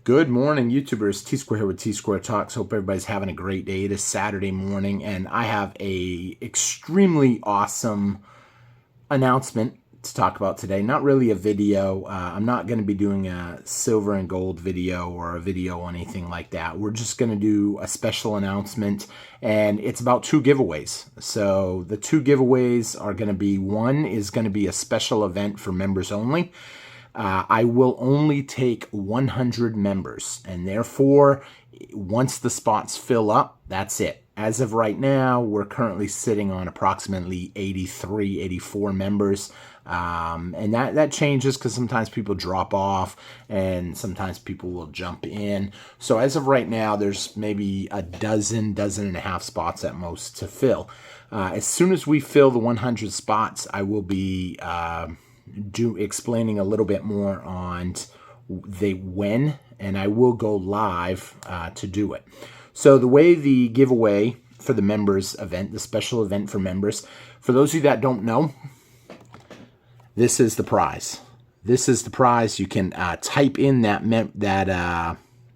Good morning, YouTubers. Tsquare here with Tsquare Talks. Hope everybody's having a great day. It is Saturday morning, and I have a extremely awesome announcement to talk about today. Not really a video. I'm not going to be doing a silver and gold video or a video or anything like that. We're just going to do a special announcement, and it's about 2 giveaways. So the 2 giveaways are going to be, one is going to be a special event for members only. I will only take 100 members, and therefore, once the spots fill up, that's it. As of right now, we're currently sitting on approximately 83, 84 members, and that changes because sometimes people drop off and sometimes people will jump in. So as of right now, there's maybe a dozen and a half spots at most to fill. As soon as we fill the 100 spots, I will be explaining a little bit more on when, and I will go live to do it. So the way the giveaway for the members event, the special event for members, for those of you that don't know, this is the prize. This is the prize. You can type in that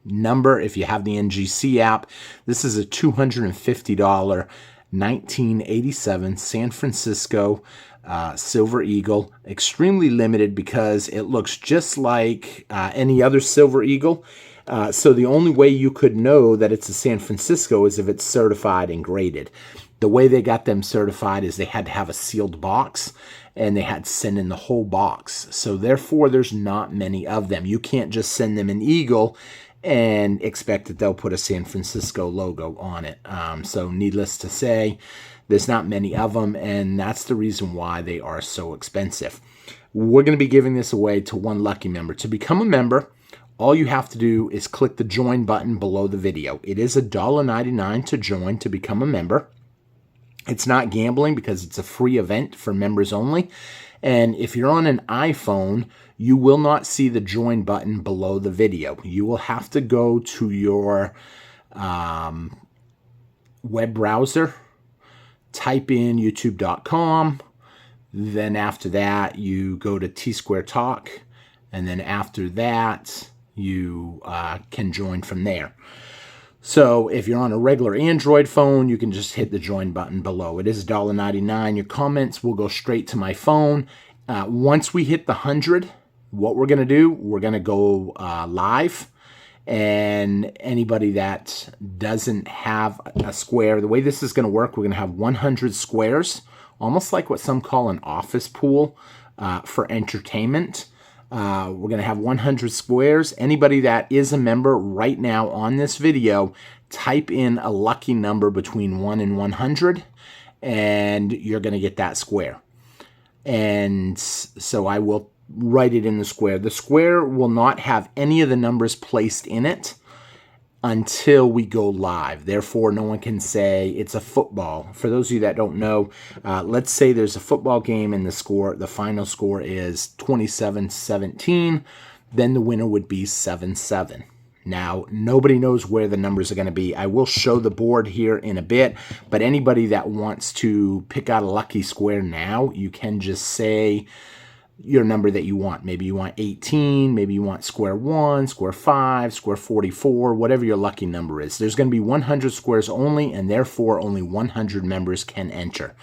number if you have the NGC app. This is a $250 1987 San Francisco Silver Eagle, extremely limited because it looks just like any other Silver Eagle. So the only way you could know that it's a San Francisco is if it's certified and graded. The way they got them certified is they had to have a sealed box, and they had to send in the whole box. So therefore, there's not many of them. You can't just send them an Eagle and expect that they'll put a San Francisco logo on it. So needless to say, there's not many of them, and that's the reason why they are so expensive. We're going to be giving this away to one lucky member. To become a member, all you have to do is click the join button below the video. It is $1.99 to join to become a member. It's not gambling because it's a free event for members only. And if you're on an iPhone, you will not see the join button below the video. You will have to go to your web browser, type in youtube.com, then after that you go to Tsquare Talk, and then after that you can join from there. So if you're on a regular Android phone, you can just hit the join button below. It is $1.99. Your comments will go straight to my phone. Once we hit the 100, what we're going to do, we're going to go live. And anybody that doesn't have a square, the way this is going to work, we're going to have 100 squares, almost like what some call an office pool for entertainment. We're going to have 100 squares. Anybody that is a member right now on this video, type in a lucky number between 1 and 100, and you're going to get that square. And so I will write it in the square. The square will not have any of the numbers placed in it until we go live. Therefore, no one can say it's a football. For those of you that don't know, let's say there's a football game and the final score is 27-17, then the winner would be 7-7. Now, nobody knows where the numbers are going to be. I will show the board here in a bit, but anybody that wants to pick out a lucky square now, you can just say your number that you want. Maybe you want 18, maybe you want square 1, square 5, square 44, whatever your lucky number is. There's going to be 100 squares only, and therefore only 100 members can enter.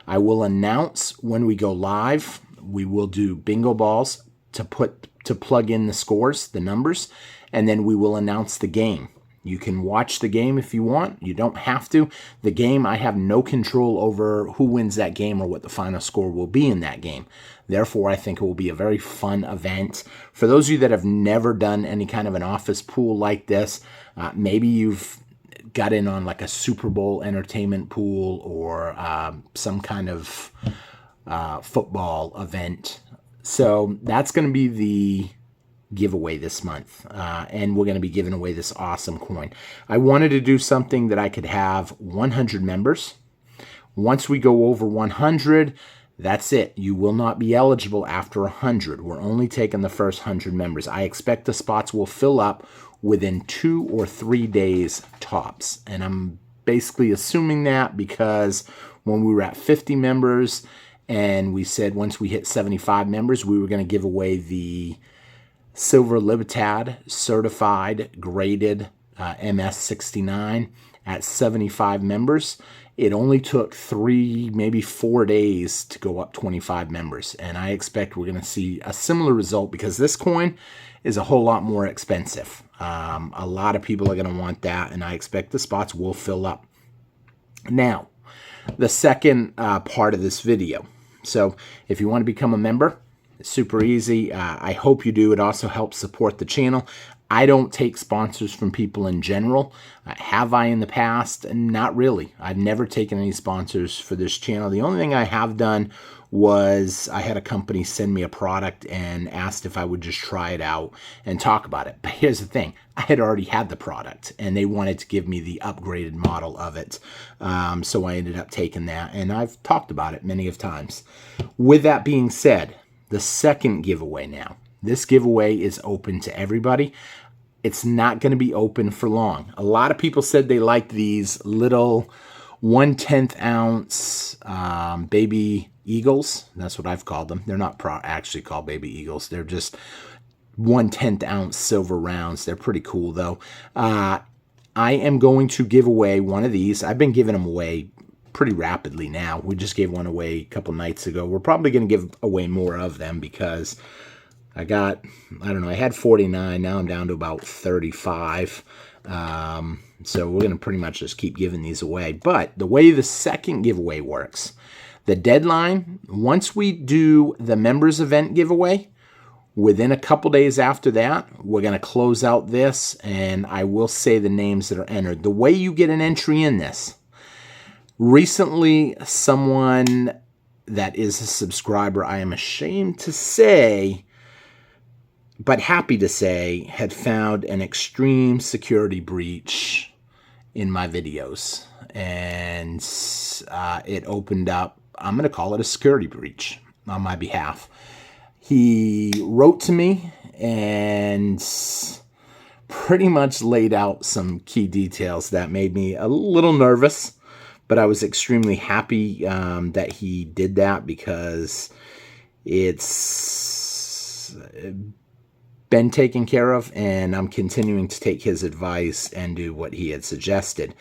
I will announce when we go live. We will do bingo balls to plug in the scores, the numbers, and then we will announce the game. You can watch the game if you want. You don't have to. The game, I have no control over who wins that game or what the final score will be in that game. Therefore, I think it will be a very fun event. For those of you that have never done any kind of an office pool like this, maybe you've got in on like a Super Bowl entertainment pool or some kind of football event. So that's going to be the giveaway this month, and we're going to be giving away this awesome coin. I wanted to do something that I could have 100 members. Once we go over 100, that's it. You will not be eligible after 100. We're only taking the first 100 members. I expect the spots will fill up within 2 or 3 days tops, and I'm basically assuming that because when we were at 50 members and we said once we hit 75 members we were going to give away the Silver Libertad certified graded MS69 at 75 members. It only took 3, maybe 4 days to go up 25 members. And I expect we're going to see a similar result because this coin is a whole lot more expensive. A lot of people are going to want that, and I expect the spots will fill up. Now, the second part of this video. So if you want to become a member, it's super easy. I hope you do. It also helps support the channel. I don't take sponsors from people in general. Have I in the past? Not really. I've never taken any sponsors for this channel. The only thing I have done was I had a company send me a product and asked if I would just try it out and talk about it. But here's the thing. I had already had the product and they wanted to give me the upgraded model of it. So I ended up taking that, and I've talked about it many of times. With that being said, the second giveaway now. This giveaway is open to everybody. It's not going to be open for long. A lot of people said they liked these little 1/10 ounce baby eagles. That's what I've called them. They're not actually called baby eagles. They're just 1/10 ounce silver rounds. They're pretty cool though. I am going to give away one of these. I've been giving them away pretty rapidly now. We just gave one away a couple nights ago. We're probably going to give away more of them because I got, I don't know, I had 49. Now I'm down to about 35. So we're going to pretty much just keep giving these away. But the way the second giveaway works, the deadline, once we do the members event giveaway, within a couple days after that, we're going to close out this, and I will say the names that are entered. The way you get an entry in this, recently someone that is a subscriber, I am ashamed to say, but happy to say, had found an extreme security breach in my videos. And it opened up, I'm going to call it a security breach on my behalf. He wrote to me and pretty much laid out some key details that made me a little nervous, but I was extremely happy that he did that because it's been taken care of, and I'm continuing to take his advice and do what he had suggested.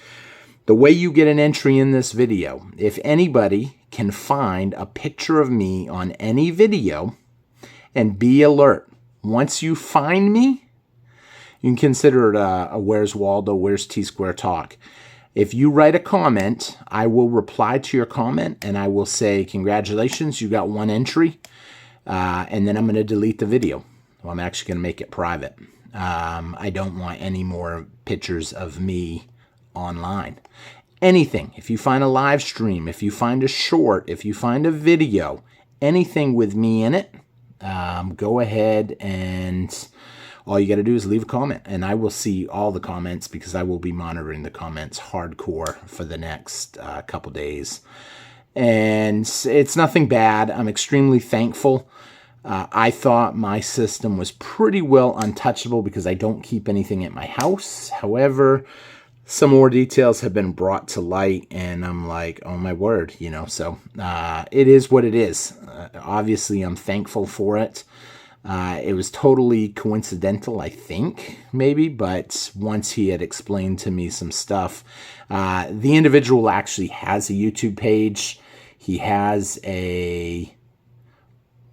The way you get an entry in this video, if anybody can find a picture of me on any video and be alert, once you find me, you can consider it a Where's Waldo, Where's Tsquare Talk. If you write a comment, I will reply to your comment and I will say, congratulations, you got one entry. And then I'm going to delete the video. Well, I'm actually going to make it private. I don't want any more pictures of me online. Anything. If you find a live stream, if you find a short, if you find a video, anything with me in it, go ahead and all you got to do is leave a comment. And I will see all the comments because I will be monitoring the comments hardcore for the next couple days. And it's nothing bad. I'm extremely thankful. I thought my system was pretty well untouchable because I don't keep anything at my house. However, some more details have been brought to light, and I'm like, oh my word, you know. So it is what it is. Obviously, I'm thankful for it. It was totally coincidental, I think, maybe, but once he had explained to me some stuff, the individual actually has a YouTube page. He has a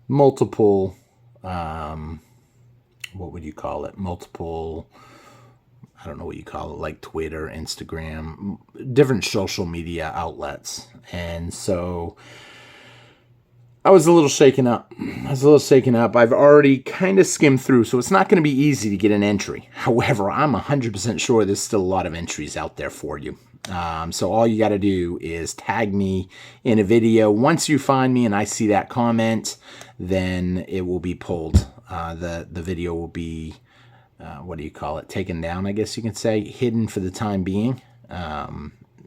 multiple, what would you call it? Multiple, I don't know what you call it, like Twitter, Instagram, different social media outlets. And so I was a little shaken up. I've already kind of skimmed through, so it's not going to be easy to get an entry. However, I'm 100% sure there's still a lot of entries out there for you. So all you got to do is tag me in a video. Once you find me and I see that comment, then it will be pulled. The video will be, what do you call it, taken down, I guess you can say, hidden for the time being.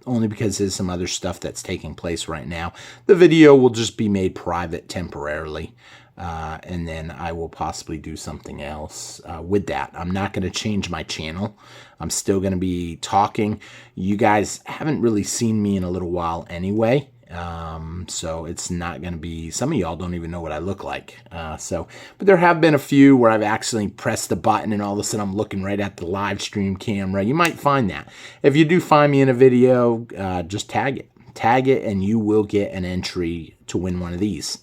Only because there's some other stuff that's taking place right now. The video will just be made private temporarily. And then I will possibly do something else with that. I'm not going to change my channel. I'm still going to be talking. You guys haven't really seen me in a little while anyway. So it's not going to be, some of y'all don't even know what I look like. But there have been a few where I've actually pressed the button and all of a sudden I'm looking right at the live stream camera. You might find that. If you do find me in a video, just tag it. Tag it and you will get an entry to win one of these.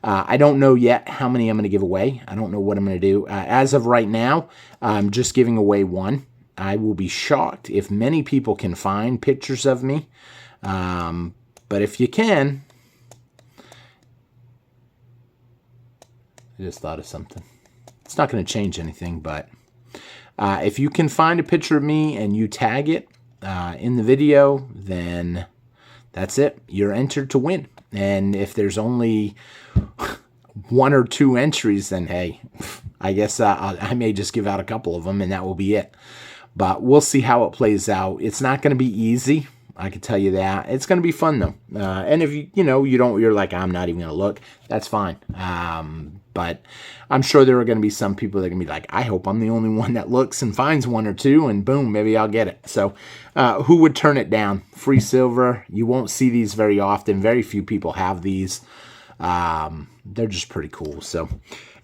I don't know yet how many I'm going to give away. I don't know what I'm going to do. As of right now, I'm just giving away one. I will be shocked if many people can find pictures of me. But if you can, I just thought of something. It's not going to change anything, but if you can find a picture of me and you tag it in the video, then that's it. You're entered to win. And if there's only one or two entries, then hey, I guess I may just give out a couple of them and that will be it. But we'll see how it plays out. It's not going to be easy. I can tell you that. It's going to be fun though. And if you're like, I'm not even going to look, that's fine. But I'm sure there are going to be some people that are going to be like, I hope I'm the only one that looks and finds one or two, and boom, maybe I'll get it. So who would turn it down? Free silver. You won't see these very often. Very few people have these. They're just pretty cool. So,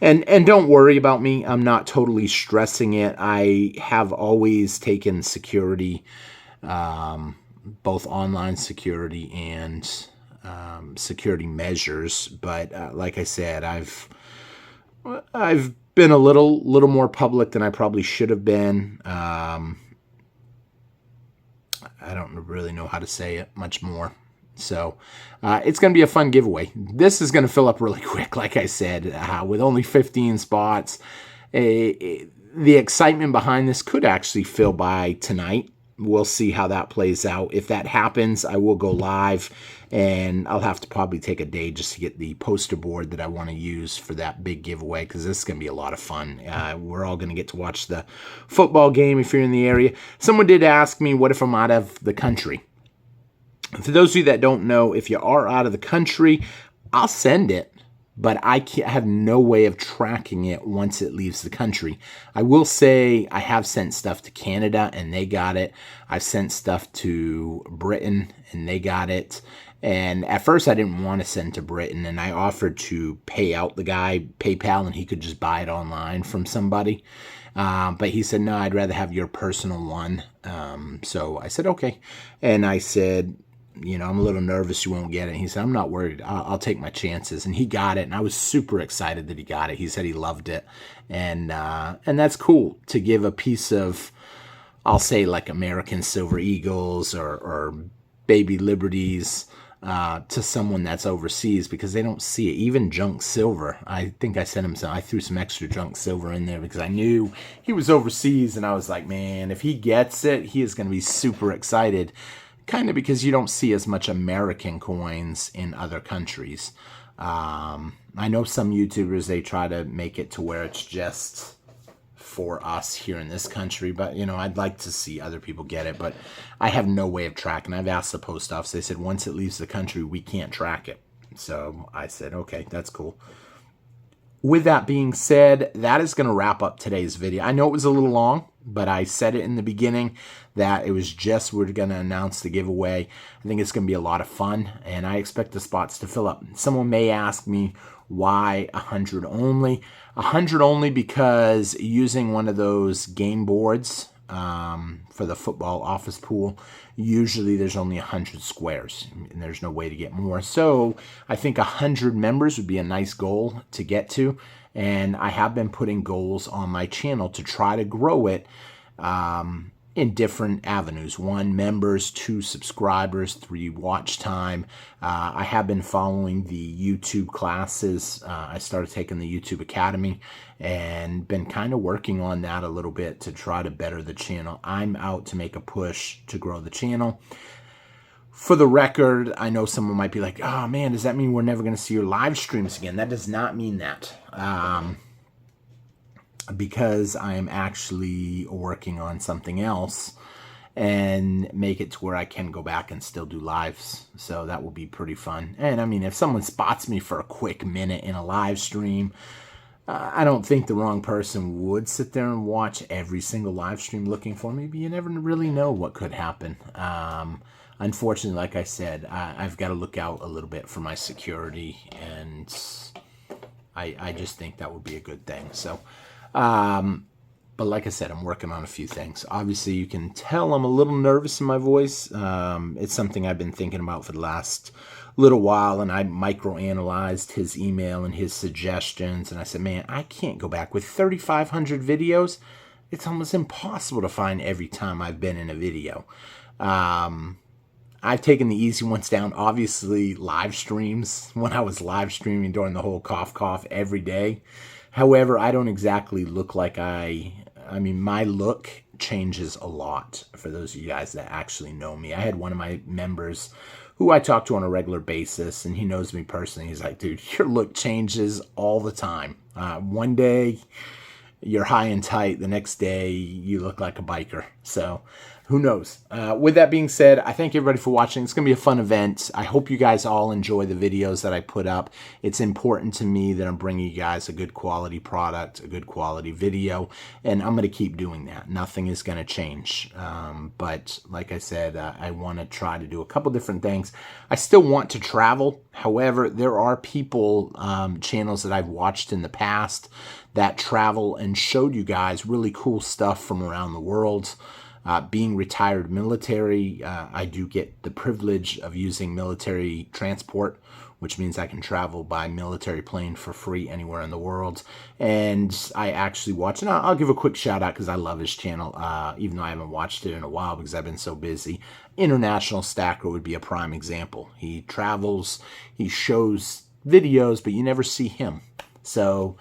and don't worry about me. I'm not totally stressing it. I have always taken security, both online security and security measures. But like I said, I've been a little more public than I probably should have been. I don't really know how to say it much more. So it's going to be a fun giveaway. This is going to fill up really quick, like I said, with only 15 spots. The excitement behind this could actually fill by tonight. We'll see how that plays out. If that happens, I will go live, and I'll have to probably take a day just to get the poster board that I want to use for that big giveaway, because this is going to be a lot of fun. We're all going to get to watch the football game if you're in the area. Someone did ask me, what if I'm out of the country? For those of you that don't know, if you are out of the country, I'll send it, but I have no way of tracking it once it leaves the country. I will say I have sent stuff to Canada and they got it. I've sent stuff to Britain and they got it. And at first I didn't want to send to Britain, and I offered to pay out the guy PayPal and he could just buy it online from somebody. But he said, no, I'd rather have your personal one. So I said, okay. And I said, I'm a little nervous you won't get it. He said, I'm not worried. I'll take my chances. And he got it. And I was super excited that he got it. He said he loved it. And that's cool to give a piece of, I'll say like American Silver Eagles or Baby Liberties to someone that's overseas, because they don't see it. Even junk silver. I think I sent him some. I threw some extra junk silver in there because I knew he was overseas. And I was like, man, if he gets it, he is going to be super excited. Kind of because you don't see as much American coins in other countries. I know some YouTubers, they try to make it to where it's just for us here in this country. But, I'd like to see other people get it. But I have no way of tracking. I've asked the post office. They said once it leaves the country, we can't track it. So I said, okay, that's cool. With that being said, that is going to wrap up today's video. I know it was a little long, but I said it in the beginning that it was just, we're going to announce the giveaway. I think it's going to be a lot of fun, and I expect the spots to fill up. Someone may ask me, why 100 only? 100 only because using one of those game boards for the football office pool, usually there's only 100 squares and there's no way to get more. So I think 100 members would be a nice goal to get to. And I have been putting goals on my channel to try to grow it in different avenues. 1, members. 2, subscribers. 3, watch time. I have been following the YouTube classes. I started taking the YouTube Academy and been kind of working on that a little bit to try to better the channel. I'm out to make a push to grow the channel. For the record, I know someone might be like, oh man, does that mean we're never going to see your live streams again? That does not mean that. Because I am actually working on something else and make it to where I can go back and still do lives. So that will be pretty fun. And I mean, if someone spots me for a quick minute in a live stream, I don't think the wrong person would sit there and watch every single live stream looking for me, but you never really know what could happen. unfortunately, like I said, I've got to look out a little bit for my security, and I just think that would be a good thing. So, but like I said, I'm working on a few things. Obviously, you can tell I'm a little nervous in my voice. It's something I've been thinking about for the last little while, and I microanalyzed his email and his suggestions, and I said, man, I can't go back. With 3,500 videos, it's almost impossible to find every time I've been in a video. I've taken the easy ones down. Obviously, live streams, when I was live streaming during the whole cough every day. However, I don't exactly look like I mean, my look changes a lot for those of you guys that actually know me. I had one of my members who I talk to on a regular basis, and he knows me personally. He's like, dude, your look changes all the time. One day, you're high and tight. The next day, you look like a biker. So, who knows? With that being said, I thank everybody for watching. It's going to be a fun event. I hope you guys all enjoy the videos that I put up. It's important to me that I'm bringing you guys a good quality product, a good quality video, and I'm going to keep doing that. Nothing is going to change. But like I said, I want to try to do a couple different things. I still want to travel. However, there are people, channels that I've watched in the past that travel and showed you guys really cool stuff from around the world. Being retired military, I do get the privilege of using military transport, which means I can travel by military plane for free anywhere in the world. And I actually watch, and I'll give a quick shout out because I love his channel, even though I haven't watched it in a while because I've been so busy. International Stacker would be a prime example. He travels, he shows videos, but you never see him. So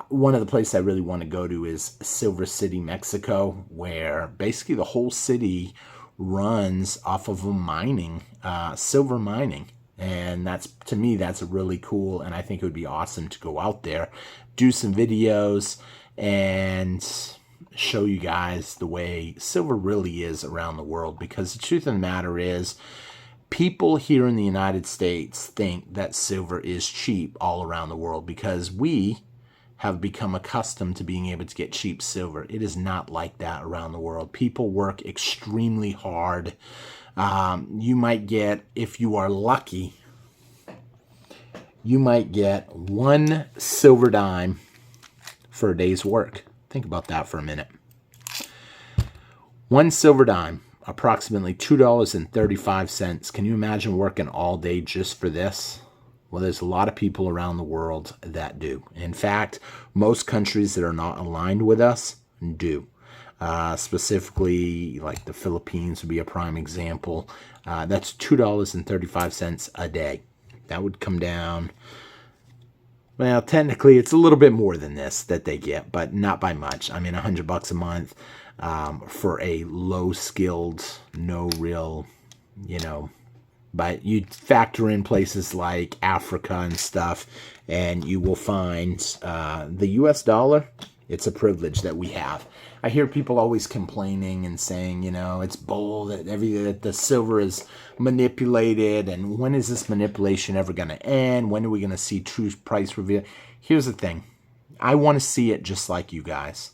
one of the places I really want to go to is Silver City, Mexico, where basically the whole city runs off of a mining, silver mining. And that's, to me, that's really cool. And I think it would be awesome to go out there, do some videos, and show you guys the way silver really is around the world. Because the truth of the matter is, people here in the United States think that silver is cheap all around the world because we have become accustomed to being able to get cheap silver. It is not like that around the world. People work extremely hard. You might get, if you are lucky, you might get 1 silver dime for a day's work. Think about that for a minute. 1 silver dime, approximately $2.35. Can you imagine working all day just for this? Well, there's a lot of people around the world that do. In fact, most countries that are not aligned with us do. Specifically, like the Philippines would be a prime example. That's $2.35 a day. That would come down, well, technically, it's a little bit more than this that they get, but not by much. I mean, $100 a month for a low-skilled, no real, but you factor in places like Africa and stuff, and you will find the U.S. dollar, it's a privilege that we have. I hear people always complaining and saying, it's bull that the silver is manipulated, and when is this manipulation ever going to end? When are we going to see true price reveal? Here's the thing. I want to see it just like you guys.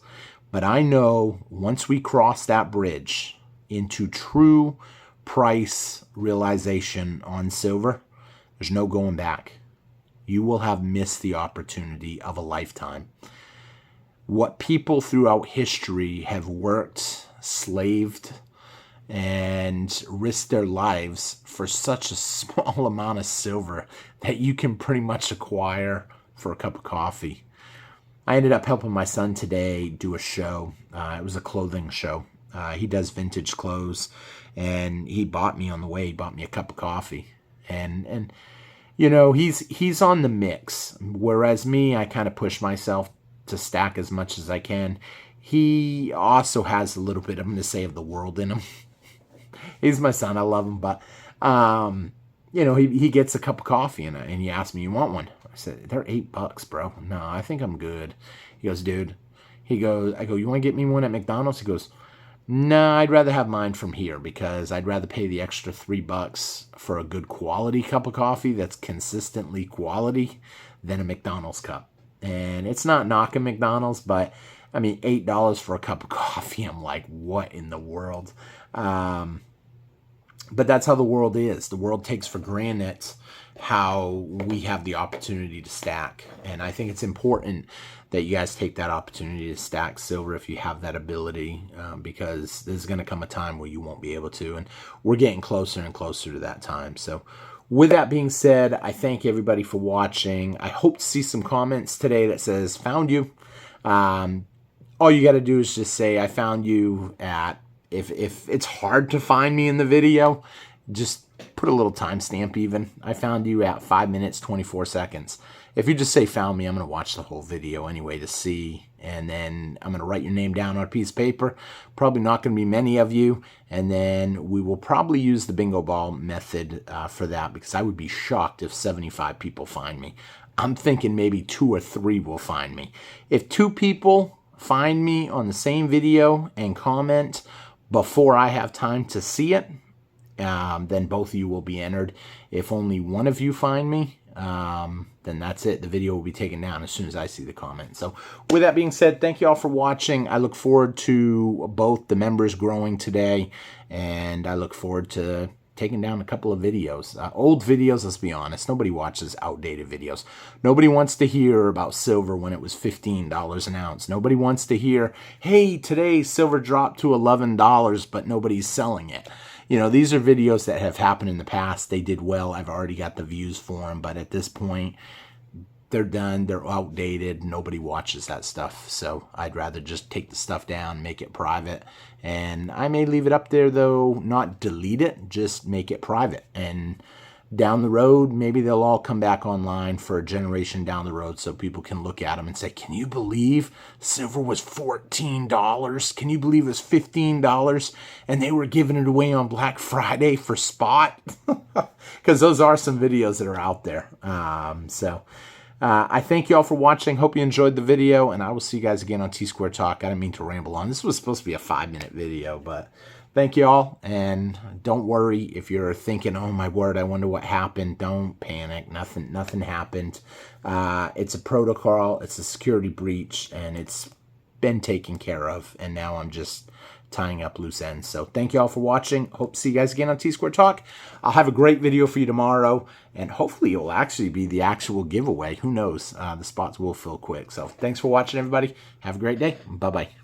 But I know once we cross that bridge into true price realization on silver, there's no going back. You will have missed the opportunity of a lifetime. What people throughout history have worked, slaved, and risked their lives for such a small amount of silver that you can pretty much acquire for a cup of coffee. I ended up helping my son today do a show. It was a clothing show. He does vintage clothes, and he bought me on the way. He bought me a cup of coffee, and he's on the mix. Whereas me, I kind of push myself to stack as much as I can. He also has a little bit, I'm going to say, of the world in him. He's my son. I love him, but he gets a cup of coffee and he asked me, "You want one?" I said, "They're $8, bro." "No, I think I'm good." He goes, "Dude." I go, "You want to get me one at McDonald's?" He goes, "No, I'd rather have mine from here because I'd rather pay the extra $3 for a good quality cup of coffee that's consistently quality than a McDonald's cup." And it's not knocking McDonald's, but I mean, $8 for a cup of coffee. I'm like, what in the world? But that's how the world is. The world takes for granted how we have the opportunity to stack. And I think it's important that you guys take that opportunity to stack silver if you have that ability, because there's going to come a time where you won't be able to. And we're getting closer and closer to that time. So with that being said, I thank everybody for watching. I hope to see some comments today that says, found you. All you got to do is just say, I found you at, if it's hard to find me in the video, just put a little timestamp even. I found you at 5 minutes, 24 seconds. If you just say found me, I'm going to watch the whole video anyway to see. And then I'm going to write your name down on a piece of paper. Probably not going to be many of you. And then we will probably use the bingo ball method for that, because I would be shocked if 75 people find me. I'm thinking maybe 2 or 3 will find me. If 2 people find me on the same video and comment before I have time to see it, then both of you will be entered. If only one of you find me, then that's it. The video will be taken down as soon as I see the comment. So with that being said, thank you all for watching. I look forward to both the members growing today, and I look forward to taking down a couple of videos. Old videos, let's be honest. Nobody watches outdated videos. Nobody wants to hear about silver when it was $15 an ounce. Nobody wants to hear, hey, today silver dropped to $11, but nobody's selling it. You know, these are videos that have happened in the past. They did well. I've already got the views for them, but at this point, they're done. They're outdated. Nobody watches that stuff. So I'd rather just take the stuff down, make it private. And I may leave it up there, though, not delete it, just make it private. And down the road, maybe they'll all come back online for a generation down the road so people can look at them and say, can you believe silver was $14? Can you believe it was $15? And they were giving it away on Black Friday for spot? Because those are some videos that are out there. I thank you all for watching. Hope you enjoyed the video, and I will see you guys again on Tsquare Talk. I didn't mean to ramble on. This was supposed to be a 5-minute video, but thank you all, and don't worry if you're thinking, oh my word, I wonder what happened. Don't panic. Nothing happened. It's a protocol. It's a security breach, and it's been taken care of, and now I'm just tying up loose ends. So thank you all for watching. Hope to see you guys again on Tsquare Talk. I'll have a great video for you tomorrow, and hopefully it will actually be the actual giveaway. Who knows? The spots will fill quick. So thanks for watching, everybody. Have a great day. Bye-bye.